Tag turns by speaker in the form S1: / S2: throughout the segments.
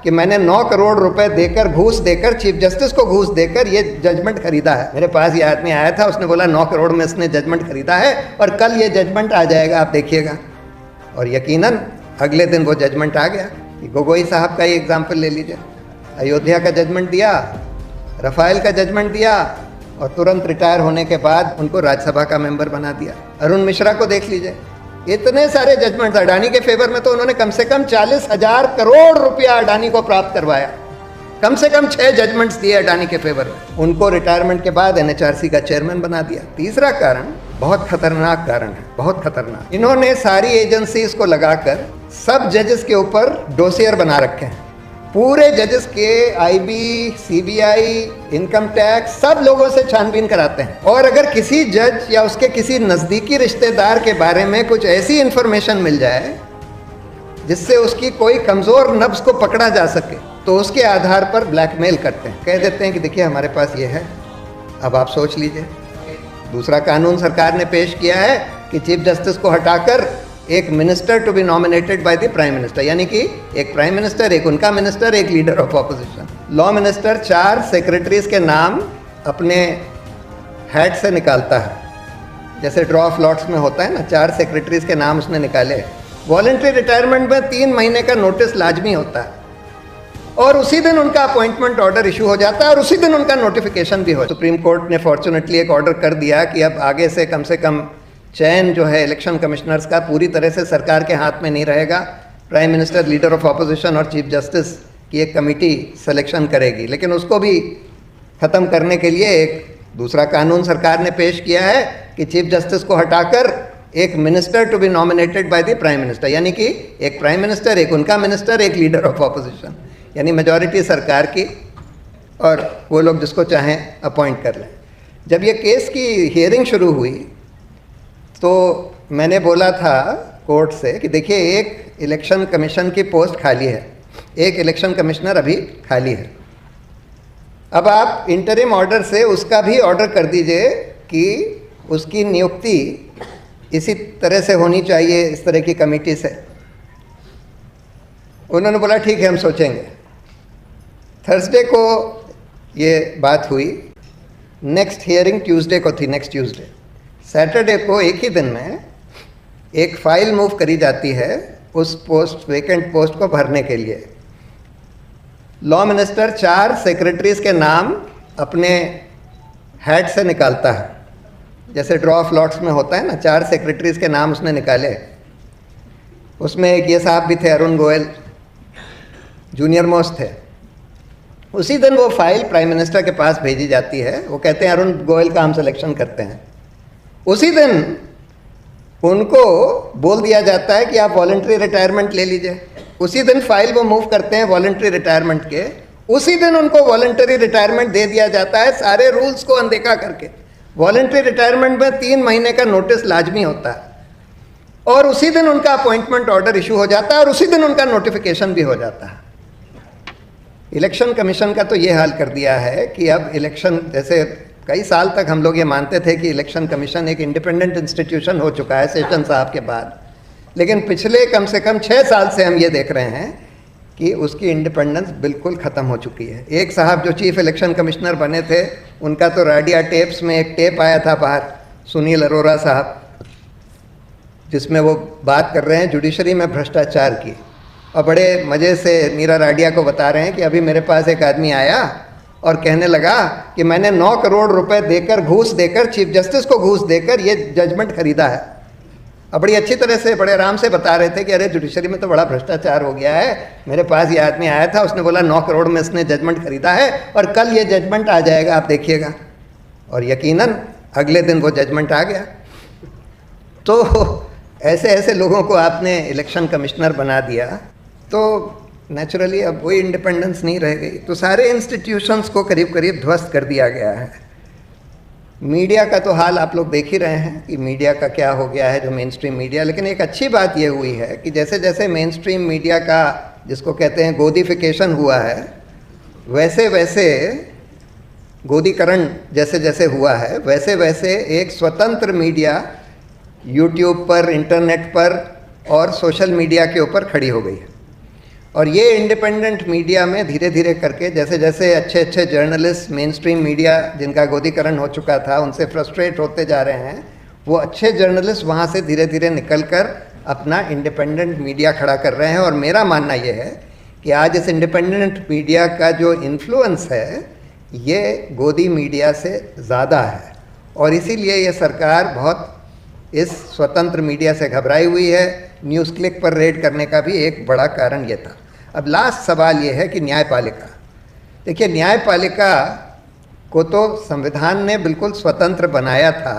S1: कि मैंने 9 करोड़ रुपए देकर, घूस देकर, चीफ जस्टिस को घूस देकर ये जजमेंट खरीदा है। मेरे पास ये आदमी आया था, उसने बोला 9 करोड़ में इसने जजमेंट खरीदा है और कल ये जजमेंट आ जाएगा, आप देखिएगा। और यकीनन अगले दिन वो जजमेंट आ गया। गोगोई साहब का ही एग्जाम्पल ले लीजिए, अयोध्या का जजमेंट दिया, रफाइल का जजमेंट दिया और तुरंत रिटायर होने के बाद उनको राज्यसभा का मेंबर बना दिया। अरुण मिश्रा को देख लीजिए, इतने सारे जजमेंट अडानी के फेवर में, तो उन्होंने कम से कम 40,000 करोड़ रुपया अडानी को प्राप्त करवाया। कम से कम 6 जजमेंट्स दिए अडानी के फेवर में। उनको रिटायरमेंट के बाद एनएचआरसी का चेयरमैन बना दिया। तीसरा कारण बहुत खतरनाक कारण है, बहुत खतरनाक। इन्होंने सारी एजेंसीज को लगाकर सब जजेस के ऊपर डोसियर बना रखे हैं। पूरे जजेस के आईबी, सीबीआई, इनकम टैक्स, सब लोगों से छानबीन कराते हैं। और अगर किसी जज या उसके किसी नज़दीकी रिश्तेदार के बारे में कुछ ऐसी इंफॉर्मेशन मिल जाए जिससे उसकी कोई कमज़ोर नब्ज को पकड़ा जा सके, तो उसके आधार पर ब्लैकमेल करते हैं। कह देते हैं कि देखिए हमारे पास ये है, अब आप सोच लीजिए। दूसरा कानून सरकार ने पेश किया है कि चीफ जस्टिस को हटाकर एक minister to be nominated by the prime minister, यानी कि एक प्राइम मिनिस्टर, एक उनका मिनिस्टर, एक leader of opposition. Law minister 4 secretaries के नाम अपने हैट से निकालता है, जैसे ड्रॉ ऑफ लॉट्स में होता है ना, 4 सेक्रेटरीज के नाम उसने निकाले। वॉलंटरी रिटायरमेंट में 3 महीने का नोटिस लाजमी होता है और उसी दिन उनका अपॉइंटमेंट ऑर्डर इशू हो जाता है और उसी दिन उनका नोटिफिकेशन भी हो। सुप्रीम कोर्ट ने फॉर्चुनेटली एक ऑर्डर कर दिया कि अब आगे से कम चयन जो है इलेक्शन कमिश्नर्स का पूरी तरह से सरकार के हाथ में नहीं रहेगा। Prime minister, leader of opposition और चीफ जस्टिस की एक कमेटी सिलेक्शन करेगी। लेकिन उसको भी ख़त्म करने के लिए एक दूसरा कानून सरकार ने पेश किया है कि चीफ जस्टिस को हटाकर एक minister to be nominated by the prime minister, यानी कि एक प्राइम मिनिस्टर, एक उनका मिनिस्टर, एक लीडर ऑफ ऑपोजिशन, यानी मेजॉरिटी सरकार की, और वो लोग जिसको चाहें अपॉइंट कर लें। जब ये केस की हियरिंग शुरू हुई तो मैंने बोला था कोर्ट से कि देखिए एक इलेक्शन कमीशन की पोस्ट खाली है, एक इलेक्शन कमिश्नर अभी खाली है। अब आप इंटरिम ऑर्डर से उसका भी ऑर्डर कर दीजिए कि उसकी नियुक्ति इसी तरह से होनी चाहिए, इस तरह की कमेटी से। उन्होंने बोला ठीक है, हम सोचेंगे। थर्सडे को ये बात हुई, नेक्स्ट हियरिंग ट्यूसडे को थी, नेक्स्ट ट्यूसडे। सैटरडे को एक ही दिन में एक फाइल मूव करी जाती है उस पोस्ट, वेकेंट पोस्ट को भरने के लिए। लॉ मिनिस्टर 4 सेक्रेटरीज के नाम अपने हैट से निकालता है, जैसे ड्रॉ ऑफ लॉट्स में होता है ना, 4 सेक्रेटरीज के नाम उसने निकाले। उसमें एक ये साहब भी थे, अरुण गोयल, जूनियर मोस्ट थे। उसी दिन वो फाइल प्राइम मिनिस्टर के पास भेजी जाती है। वो कहते हैं अरुण गोयल का हम सिलेक्शन करते हैं। उसी दिन उनको बोल दिया जाता है कि आप वॉलंटरी रिटायरमेंट ले लीजिए। उसी दिन फाइल वो मूव करते हैं वॉलंटरी रिटायरमेंट के, उसी दिन उनको वॉलंटरी रिटायरमेंट दे दिया जाता है, सारे रूल्स को अनदेखा करके। वॉलंटरी रिटायरमेंट में 3 महीने का नोटिस लाजमी होता है और उसी दिन उनका अपॉइंटमेंट ऑर्डर इशू हो जाता है और उसी दिन उनका नोटिफिकेशन भी हो जाता है। इलेक्शन कमीशन का तो ये हाल कर दिया है कि अब इलेक्शन, जैसे कई साल तक हम लोग ये मानते थे कि इलेक्शन कमीशन एक इंडिपेंडेंट इंस्टीट्यूशन हो चुका है सेशन साहब के बाद, लेकिन पिछले कम से कम 6 साल से हम ये देख रहे हैं कि उसकी इंडिपेंडेंस बिल्कुल ख़त्म हो चुकी है। एक साहब जो चीफ इलेक्शन कमिश्नर बने थे, उनका तो रेडियो टेप्स में एक टेप आया था बाहर, सुनील अरोरा साहब, जिसमें वो बात कर रहे हैं जुडिशरी में भ्रष्टाचार की, और बड़े मज़े से नीरा राडिया को बता रहे हैं कि अभी मेरे पास एक आदमी आया और कहने लगा कि मैंने 9 करोड़ रुपए देकर, घूस देकर, चीफ जस्टिस को घूस देकर ये जजमेंट खरीदा है। अब बड़ी अच्छी तरह से, बड़े आराम से बता रहे थे कि अरे जुडिशरी में तो बड़ा भ्रष्टाचार हो गया है, मेरे पास ये आदमी आया था, उसने बोला 9 करोड़ में इसने जजमेंट खरीदा है और कल ये जजमेंट आ जाएगा, आप देखिएगा। और यकीनन अगले दिन वो जजमेंट आ गया। तो ऐसे ऐसे लोगों को आपने इलेक्शन कमिश्नर बना दिया तो नेचुरली अब वही इंडिपेंडेंस नहीं रह गई। तो सारे इंस्टीट्यूशंस को करीब करीब ध्वस्त कर दिया गया है। मीडिया का तो हाल आप लोग देख ही रहे हैं कि मीडिया का क्या हो गया है, जो मेन स्ट्रीम मीडिया। लेकिन एक अच्छी बात ये हुई है कि जैसे जैसे मेन स्ट्रीम मीडिया का, जिसको कहते हैं गोदीफिकेशन हुआ है, वैसे वैसे गोदीकरण जैसे जैसे हुआ है, वैसे वैसे एक स्वतंत्र मीडिया यूट्यूब पर, इंटरनेट पर और सोशल मीडिया के ऊपर खड़ी हो गई है। और ये इंडिपेंडेंट मीडिया में धीरे धीरे करके जैसे जैसे अच्छे अच्छे जर्नलिस्ट मेन स्ट्रीम मीडिया जिनका गोदीकरण हो चुका था उनसे फ्रस्ट्रेट होते जा रहे हैं, वो अच्छे जर्नलिस्ट वहाँ से धीरे धीरे निकल कर अपना इंडिपेंडेंट मीडिया खड़ा कर रहे हैं। और मेरा मानना ये है कि आज इस इंडिपेंडेंट मीडिया का जो इन्फ्लुएंस है ये गोदी मीडिया से ज़्यादा है, और इसीलिए ये सरकार बहुत इस स्वतंत्र मीडिया से घबराई हुई है। न्यूज़ क्लिक पर रेड करने का भी एक बड़ा कारण ये था। अब लास्ट सवाल ये है कि न्यायपालिका, देखिए न्यायपालिका को तो संविधान ने बिल्कुल स्वतंत्र बनाया था,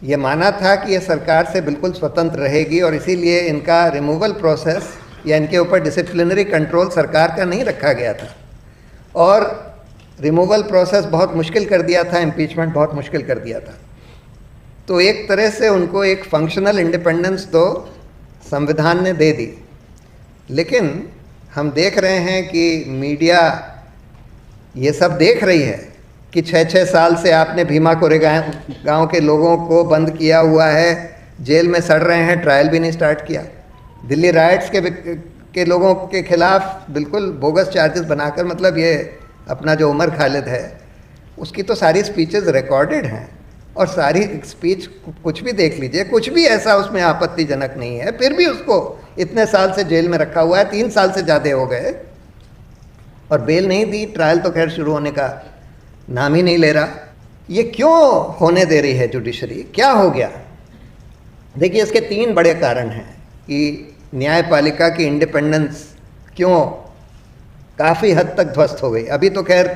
S1: ये माना था कि ये सरकार से बिल्कुल स्वतंत्र रहेगी, और इसीलिए इनका रिमूवल प्रोसेस या इनके ऊपर डिसिप्लिनरी कंट्रोल सरकार का नहीं रखा गया था, और रिमूवल प्रोसेस बहुत मुश्किल कर दिया था, इम्पीचमेंट बहुत मुश्किल कर दिया था। तो एक तरह से उनको एक फंक्शनल इंडिपेंडेंस तो संविधान ने दे दी, लेकिन हम देख रहे हैं कि मीडिया ये सब देख रही है कि 6-6 साल से आपने भीमा कोरेगांव गांव के लोगों को बंद किया हुआ है, जेल में सड़ रहे हैं, ट्रायल भी नहीं स्टार्ट किया। दिल्ली राइट्स के लोगों के खिलाफ बिल्कुल बोगस चार्जेस बनाकर, मतलब ये अपना जो उमर खालिद है उसकी तो सारी स्पीचेस रिकॉर्डेड हैं, और सारी स्पीच कुछ भी देख लीजिए, कुछ भी ऐसा उसमें आपत्तिजनक नहीं है, फिर भी उसको इतने साल से जेल में रखा हुआ है, 3 साल से ज़्यादा हो गए, और बेल नहीं दी। ट्रायल तो खैर शुरू होने का नाम ही नहीं ले रहा। ये क्यों होने दे रही है जुडिशरी, क्या हो गया? देखिए इसके 3 बड़े कारण हैं कि न्यायपालिका की इंडिपेंडेंस क्यों काफ़ी हद तक ध्वस्त हो गई। अभी तो खैर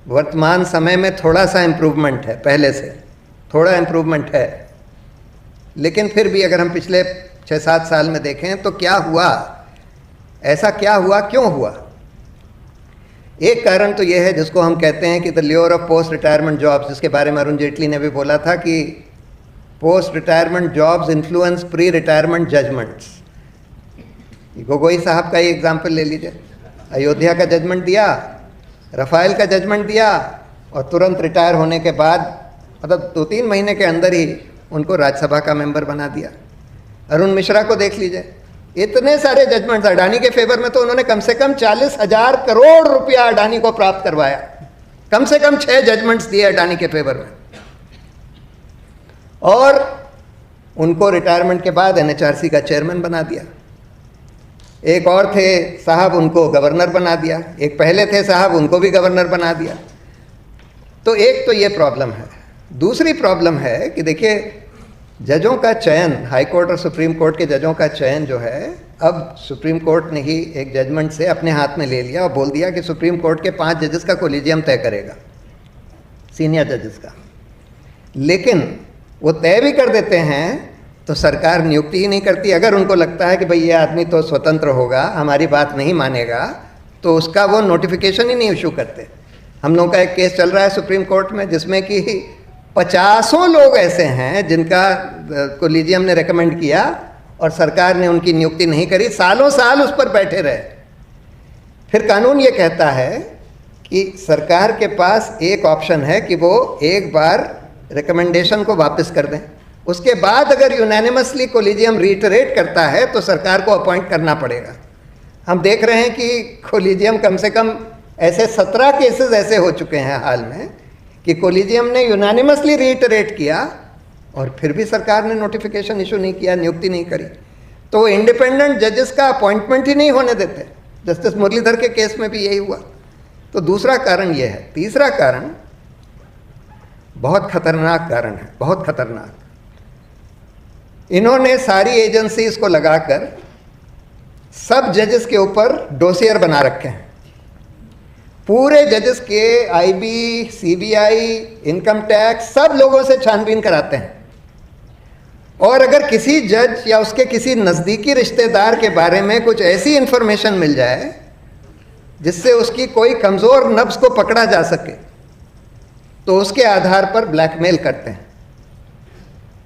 S1: वर्तमान समय में थोड़ा सा इम्प्रूवमेंट है, पहले से थोड़ा इम्प्रूवमेंट है, लेकिन फिर भी अगर हम पिछले 6-7 साल में देखें तो क्या हुआ, ऐसा क्या हुआ, क्यों हुआ? एक कारण तो यह है जिसको हम कहते हैं कि the lure of post retirement jobs, जिसके बारे में अरुण जेटली ने भी बोला था कि post retirement jobs influence pre retirement judgements. Gogoi साहब का ही एग्जाम्पल ले लीजिए, अयोध्या का जजमेंट दिया, रफाइल का जजमेंट दिया, और तुरंत रिटायर होने के बाद मतलब 2-3 महीने के अंदर ही उनको राज्यसभा का मेंबर बना दिया। अरुण मिश्रा को देख लीजिए, इतने सारे जजमेंट्स अडानी के फेवर में, तो उन्होंने कम से कम 40,000 करोड़ रुपया अडानी को प्राप्त करवाया, कम से कम 6 जजमेंट्स दिए अडानी के फेवर में, और उनको रिटायरमेंट के बाद एनएचआरसी का चेयरमैन बना दिया। एक और थे साहब, उनको गवर्नर बना दिया, एक पहले थे साहब, उनको भी गवर्नर बना दिया। तो एक तो ये प्रॉब्लम है। दूसरी प्रॉब्लम है कि देखिए जजों का चयन, हाई कोर्ट और सुप्रीम कोर्ट के जजों का चयन जो है, अब सुप्रीम कोर्ट ने ही एक जजमेंट से अपने हाथ में ले लिया और बोल दिया कि सुप्रीम कोर्ट के 5 जजेस का कोलिजियम तय करेगा, सीनियर जजेस का। लेकिन वो तय भी कर देते हैं तो सरकार नियुक्ति ही नहीं करती। अगर उनको लगता है कि भाई ये आदमी तो स्वतंत्र होगा, हमारी बात नहीं मानेगा, तो उसका वो नोटिफिकेशन ही नहीं इशू करते। हम लोगों का एक केस चल रहा है सुप्रीम कोर्ट में जिसमें कि 50 लोग ऐसे हैं जिनका कोलिजियम ने रेकमेंड किया और सरकार ने उनकी नियुक्ति नहीं करी, सालों साल उस पर बैठे रहे। फिर कानून ये कहता है कि सरकार के पास एक ऑप्शन है कि वो एक बार रिकमेंडेशन को वापस कर दें, उसके बाद अगर यूनानिमसली कोलिजियम रिटरेट करता है तो सरकार को अपॉइंट करना पड़ेगा। हम देख रहे हैं कि कोलिजियम कम से कम ऐसे 17 केसेस ऐसे हो चुके हैं हाल में कि कोलिजियम ने यूनानिमसली रिटरेट किया और फिर भी सरकार ने नोटिफिकेशन इशू नहीं किया, नियुक्ति नहीं करी। तो वो इंडिपेंडेंट जजेस का अपॉइंटमेंट ही नहीं होने देते। जस्टिस मुरलीधर के केस में भी यही हुआ। तो दूसरा कारण ये है। तीसरा कारण बहुत खतरनाक कारण है, बहुत खतरनाक। इन्होंने सारी एजेंसीज को लगाकर सब जजेस के ऊपर डोसियर बना रखे हैं। पूरे जजेस के आईबी, सीबीआई, इनकम टैक्स सब लोगों से छानबीन कराते हैं, और अगर किसी जज या उसके किसी नज़दीकी रिश्तेदार के बारे में कुछ ऐसी इंफॉर्मेशन मिल जाए जिससे उसकी कोई कमज़ोर नब्ज़ को पकड़ा जा सके तो उसके आधार पर ब्लैकमेल करते हैं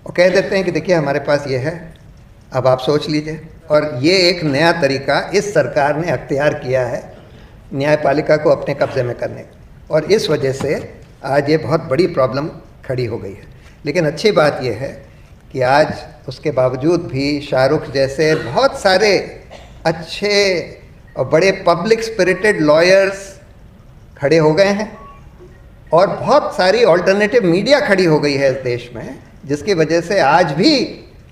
S1: और कह देते हैं कि देखिए हमारे पास ये है, अब आप सोच लीजिए। और ये एक नया तरीका इस सरकार ने अख्तियार किया है न्यायपालिका को अपने कब्जे में करने का, और इस वजह से आज ये बहुत बड़ी प्रॉब्लम खड़ी हो गई है। लेकिन अच्छी बात यह है कि आज उसके बावजूद भी शाहरुख जैसे बहुत सारे अच्छे और बड़े पब्लिक स्पिरिटेड लॉयर्स खड़े हो गए हैं और बहुत सारी ऑल्टरनेटिव मीडिया खड़ी हो गई है इस देश में, जिसकी वजह से आज भी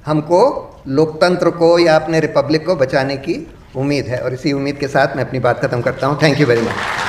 S1: हमको लोकतंत्र को या अपने रिपब्लिक को बचाने की उम्मीद है। और इसी उम्मीद के साथ मैं अपनी बात खत्म करता हूँ। Thank you very much.